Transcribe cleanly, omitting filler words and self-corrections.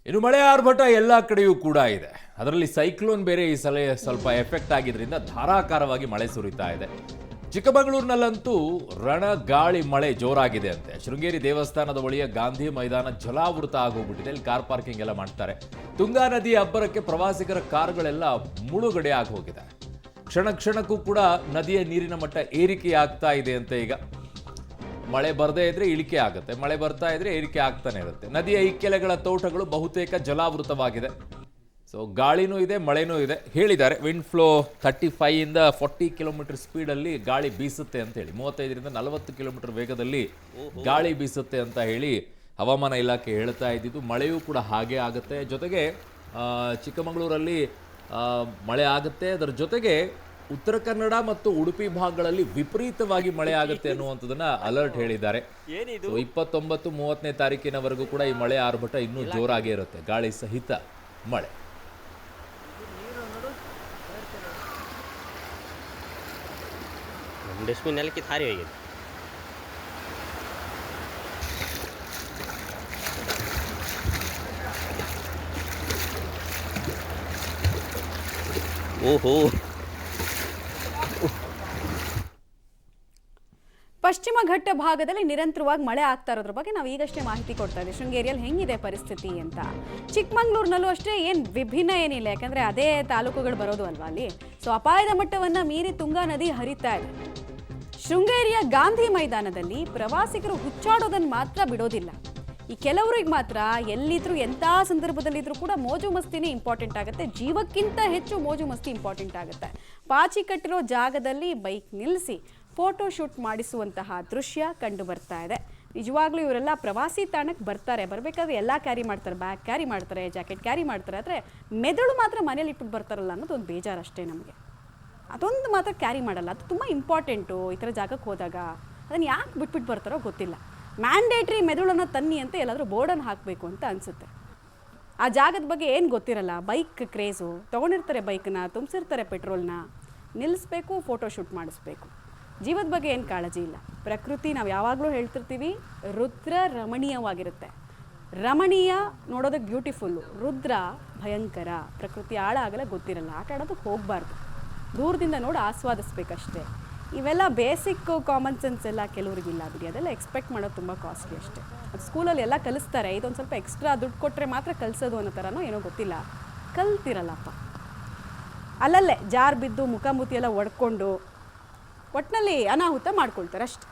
ಇನ್ನು ಮಳೆ ಆರ್ಭಟ ಎಲ್ಲ ಕಡೆಯೂ ಕೂಡ ಇದೆ. ಅದರಲ್ಲಿ ಸೈಕ್ಲೋನ್ ಬೇರೆ ಈ ಸಲ ಸ್ವಲ್ಪ ಎಫೆಕ್ಟ್ ಆಗಿದ್ರಿಂದ ಧಾರಾಕಾರವಾಗಿ ಮಳೆ ಸುರಿತಾ ಇದೆ. ಚಿಕ್ಕಮಗಳೂರಿನಲ್ಲಂತೂ ಗಾಳಿ ಮಳೆ ಜೋರಾಗಿದೆ ಅಂತೆ. ಶೃಂಗೇರಿ ದೇವಸ್ಥಾನದ ಬಳಿಯ ಗಾಂಧಿ ಮೈದಾನ ಜಲಾವೃತ ಆಗೋಗ್ಬಿಟ್ಟಿದೆ. ಇಲ್ಲಿ ಕಾರ್ ಪಾರ್ಕಿಂಗ್ ಎಲ್ಲ ಮಾಡ್ತಾರೆ. ತುಂಗಾ ನದಿಯ ಅಬ್ಬರಕ್ಕೆ ಪ್ರವಾಸಿಗರ ಕಾರುಗಳೆಲ್ಲ ಮುಳುಗಡೆ ಆಗಿ ಹೋಗಿದೆ. ಕ್ಷಣ ಕ್ಷಣಕ್ಕೂ ಕೂಡ ನದಿಯ ನೀರಿನ ಮಟ್ಟ ಏರಿಕೆ ಆಗ್ತಾ ಇದೆ ಅಂತ. ಈಗ ಮಳೆ ಬರದೇ ಇದ್ರೆ ಇಳಿಕೆ ಆಗುತ್ತೆ, ಮಳೆ ಬರ್ತಾ ಇದ್ರೆ ಏರಿಕೆ ಆಗ್ತಾನೆ ಇರುತ್ತೆ. ನದಿಯ ಇಕ್ಕೆಲೆಗಳ ತೋಟಗಳು ಬಹುತೇಕ ಜಲಾವೃತವಾಗಿದೆ. ಸೊ ಗಾಳಿನೂ ಇದೆ, ಮಳೆನೂ ಇದೆ. ಹೇಳಿದ್ದಾರೆ ವಿಂಡ್ ಫ್ಲೋ 35 ಇಂದ 40 ಕಿಲೋಮೀಟರ್ ಸ್ಪೀಡಲ್ಲಿ ಗಾಳಿ ಬೀಸುತ್ತೆ ಅಂತ ಹೇಳಿ, 35ರಿಂದ 40 ಕಿಲೋಮೀಟರ್ ವೇಗದಲ್ಲಿ ಗಾಳಿ ಬೀಸುತ್ತೆ ಅಂತ ಹೇಳಿ ಹವಾಮಾನ ಇಲಾಖೆ ಹೇಳ್ತಾ ಇದ್ದಿದ್ದು. ಮಳೆಯೂ ಕೂಡ ಹಾಗೆ ಆಗುತ್ತೆ. ಜೊತೆಗೆ ಚಿಕ್ಕಮಗಳೂರಲ್ಲಿ ಮಳೆ ಆಗುತ್ತೆ. ಅದರ ಜೊತೆಗೆ ಉತ್ತರ ಕನ್ನಡ ಮತ್ತು ಉಡುಪಿ ಭಾಗಗಳಲ್ಲಿ ವಿಪರೀತವಾಗಿ ಮಳೆ ಆಗುತ್ತೆ ಅನ್ನುವಂಥದ್ದನ್ನ ಅಲರ್ಟ್ ಹೇಳಿದ್ದಾರೆ. 29-30ನೇ ತಾರೀಕಿನವರೆಗೂ ಕೂಡ ಈ ಮಳೆ ಆರ್ಭಟ ಇನ್ನೂ ಜೋರಾಗೇ ಇರುತ್ತೆ, ಗಾಳಿ ಸಹಿತ ಮಳೆ. ಡಸ್ಟ್ಬಿನ್ ಎಲ್ಲ ಕಿತ್ತು ಹಾರಿ ಹೋಗಿದೆ. ಓಹೋ, ಪಶ್ಚಿಮ ಘಟ್ಟ ಭಾಗದಲ್ಲಿ ನಿರಂತರವಾಗಿ ಮಳೆ ಆಗ್ತಾ ಇರೋದ್ರ ಬಗ್ಗೆ ನಾವು ಈಗಷ್ಟೇ ಮಾಹಿತಿ ಕೊಡ್ತಾ ಇದ್ದೀವಿ. ಶೃಂಗೇರಿಯಲ್ಲಿ ಹೆಂಗಿದೆ ಪರಿಸ್ಥಿತಿ ಅಂತ. ಚಿಕ್ಕಮಂಗ್ಳೂರಿನಲ್ಲೂ ಅಷ್ಟೇ ಏನು ವಿಭಿನ್ನ ಏನಿಲ್ಲ, ಯಾಕಂದರೆ ಅದೇ ತಾಲೂಕುಗಳು ಬರೋದು ಅಲ್ವಾ ಅಲ್ಲಿ. ಸೊ ಅಪಾಯದ ಮಟ್ಟವನ್ನು ಮೀರಿ ತುಂಗಾ ನದಿ ಹರಿತಾ ಇದೆ. ಶೃಂಗೇರಿಯ ಗಾಂಧಿ ಮೈದಾನದಲ್ಲಿ ಪ್ರವಾಸಿಗರು ಹುಚ್ಚಾಡೋದನ್ನು ಮಾತ್ರ ಬಿಡೋದಿಲ್ಲ. ಈ ಕೆಲವರಿಗೆ ಮಾತ್ರ ಎಲ್ಲಿದ್ರು ಎಂಥ ಸಂದರ್ಭದಲ್ಲಿದ್ರೂ ಕೂಡ ಮೋಜು ಮಸ್ತಿನೇ ಇಂಪಾರ್ಟೆಂಟ್ ಆಗುತ್ತೆ. ಜೀವಕ್ಕಿಂತ ಹೆಚ್ಚು ಮೋಜು ಮಸ್ತಿ ಇಂಪಾರ್ಟೆಂಟ್ ಆಗುತ್ತೆ. ಪಾಚಿ ಕಟ್ಟಿರೋ ಜಾಗದಲ್ಲಿ ಬೈಕ್ ನಿಲ್ಲಿಸಿ ಫೋಟೋ ಶೂಟ್ ಮಾಡಿಸುವಂತಹ ದೃಶ್ಯ ಕಂಡು ಬರ್ತಾ ಇದೆ. ನಿಜವಾಗ್ಲೂ ಇವರೆಲ್ಲ ಪ್ರವಾಸಿ ತಾಣಕ್ಕೆ ಬರಬೇಕಾದ್ರೆ ಎಲ್ಲ ಕ್ಯಾರಿ ಮಾಡ್ತಾರೆ, ಬ್ಯಾಗ್ ಕ್ಯಾರಿ ಮಾಡ್ತಾರೆ, ಜಾಕೆಟ್ ಕ್ಯಾರಿ ಮಾಡ್ತಾರೆ. ಆದರೆ ಮೆದುಳು ಮಾತ್ರ ಮನೇಲಿ ಇಟ್ಬಿಟ್ಟು ಬರ್ತಾರಲ್ಲ ಅನ್ನೋದು ಒಂದು ಬೇಜಾರು ಅಷ್ಟೇ ನಮಗೆ. ಅದೊಂದು ಮಾತ್ರ ಕ್ಯಾರಿ ಮಾಡಲ್ಲ. ಅದು ತುಂಬ ಇಂಪಾರ್ಟೆಂಟು. ಈ ಥರ ಜಾಗಕ್ಕೆ ಹೋದಾಗ ಅದನ್ನು ಯಾಕೆ ಬಿಟ್ಬಿಟ್ಟು ಬರ್ತಾರೋ ಗೊತ್ತಿಲ್ಲ. ಮ್ಯಾಂಡೇಟ್ರಿ ಮೆದುಳನ್ನು ತನ್ನಿ ಅಂತ ಎಲ್ಲಾದರೂ ಬೋರ್ಡನ್ನು ಹಾಕಬೇಕು ಅಂತ ಅನಿಸುತ್ತೆ. ಆ ಜಾಗದ ಬಗ್ಗೆ ಏನು ಗೊತ್ತಿರಲ್ಲ. ಬೈಕ್ ಕ್ರೇಜು, ತೊಗೊಂಡಿರ್ತಾರೆ, ಬೈಕ್ನ ತುಂಬಿಸಿರ್ತಾರೆ, ಪೆಟ್ರೋಲ್ನ ನಿಲ್ಲಿಸ್ಬೇಕು, ಫೋಟೋ ಶೂಟ್ ಮಾಡಿಸ್ಬೇಕು. ಜೀವದ ಬಗ್ಗೆ ಏನು ಕಾಳಜಿ ಇಲ್ಲ. ಪ್ರಕೃತಿ ನಾವು ಯಾವಾಗಲೂ ಹೇಳ್ತಿರ್ತೀವಿ, ರುದ್ರ ರಮಣೀಯವಾಗಿರುತ್ತೆ. ರಮಣೀಯ ನೋಡೋದಕ್ಕೆ ಬ್ಯೂಟಿಫುಲ್ಲು, ರುದ್ರ ಭಯಂಕರ. ಪ್ರಕೃತಿ ಆಳ ಆಗಲ್ಲ, ಗೊತ್ತಿರಲ್ಲ. ಆಟ ಆಡೋದಕ್ಕೆ ಹೋಗಬಾರ್ದು, ದೂರದಿಂದ ನೋಡಿ ಆಸ್ವಾದಿಸ್ಬೇಕಷ್ಟೇ. ಇವೆಲ್ಲ ಬೇಸಿಕ್ ಕಾಮನ್ ಸೆನ್ಸ್ ಎಲ್ಲ ಕೆಲವ್ರಿಗಿಲ್ಲ ಬಿಡಿ. ಅದೆಲ್ಲ ಎಕ್ಸ್ಪೆಕ್ಟ್ ಮಾಡೋದು ತುಂಬ ಕಾಸ್ಟ್ಲಿ ಅಷ್ಟೇ. ಅದು ಸ್ಕೂಲಲ್ಲಿ ಎಲ್ಲ ಕಲಿಸ್ತಾರೆ, ಇದೊಂದು ಸ್ವಲ್ಪ ಎಕ್ಸ್ಟ್ರಾ ದುಡ್ಡು ಕೊಟ್ಟರೆ ಮಾತ್ರ ಕಲಿಸೋದು ಅನ್ನೋ ಥರನೋ ಏನೋ ಗೊತ್ತಿಲ್ಲ. ಕಲ್ತಿರಲ್ಲಪ್ಪ. ಅಲ್ಲಲ್ಲೇ ಜಾರು ಬಿದ್ದು ಮುಖಾಮುಖಿ ಎಲ್ಲ ಒಡ್ಕೊಂಡು ಒಟ್ಟಿನಲ್ಲಿ ಅನಾಹುತ ಮಾಡ್ಕೊಳ್ತಾರೆ ಅಷ್ಟೆ.